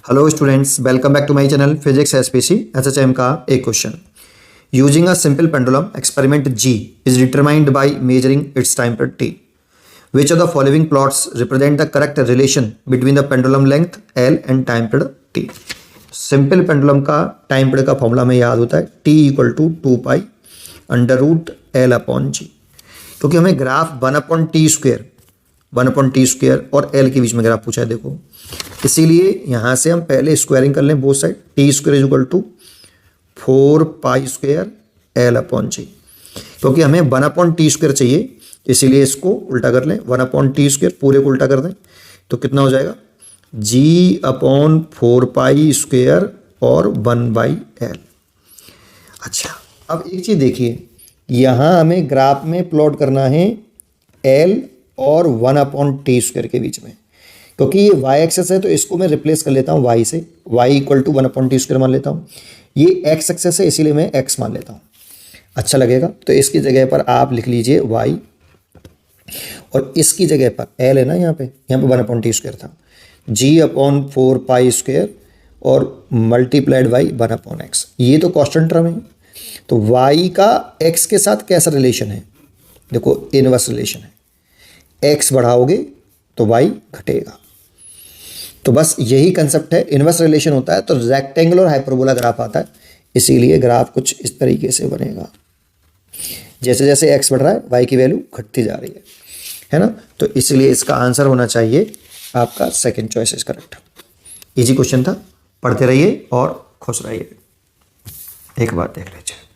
Hello students, welcome back to my channel physics SPC SHM का एक question. Using a simple pendulum experiment G is determined by measuring its time per T. Which of the following plots represent the correct relation between the pendulum length L and time period T. Simple pendulum का time period का formula में याद होता है T equal to 2 pi under root L upon G, क्योंकि हमें graph 1/t² और L के बीच में ग्राफ पूछा है। देखो, इसीलिए यहां से हम पहले स्क्वायरिंग कर लें both side. T square is equal to 4 pi L upon G, क्योंकि हमें 1/t² चाहिए, इसीलिए इसको उल्टा कर लें। 1/t² पूरे को उल्टा कर दें तो कितना हो जाएगा, जी अपॉन 4 पाई² और 1/l। अच्छा, अब एक चीज देखिए, यहां हमें ग्राफ में प्लॉट करना है एल और 1/t² के बीच में, क्योंकि ये y एक्सेस है तो इसको मैं रिप्लेस कर लेता हूँ y से। y इक्वल टू 1/t² मान लेता हूँ। ये x एक्सेस है इसीलिए मैं x मान लेता हूँ, अच्छा लगेगा। तो इसकी जगह पर आप लिख लीजिए y और इसकी जगह पर l है ना, यहाँ पे 1/t² था, g अपॉन 4 पाई² और मल्टीप्लाइड बाई 1/x। ये तो कांस्टेंट टर्म है, तो y का x के साथ कैसा रिलेशन है, देखो इनवर्स रिलेशन है। x बढ़ाओगे तो y घटेगा। तो बस यही कंसेप्ट है, इनवर्स रिलेशन होता है तो रेक्टेंगल और हाइपरबोला ग्राफ आता है, इसीलिए ग्राफ कुछ इस तरीके से बनेगा। जैसे जैसे x बढ़ रहा है y की वैल्यू घटती जा रही है ना। तो इसलिए इसका आंसर होना चाहिए आपका second choice is correct. Easy question था, पढ़ते रहिए और खुश रहिए। एक बात देख लीजिए।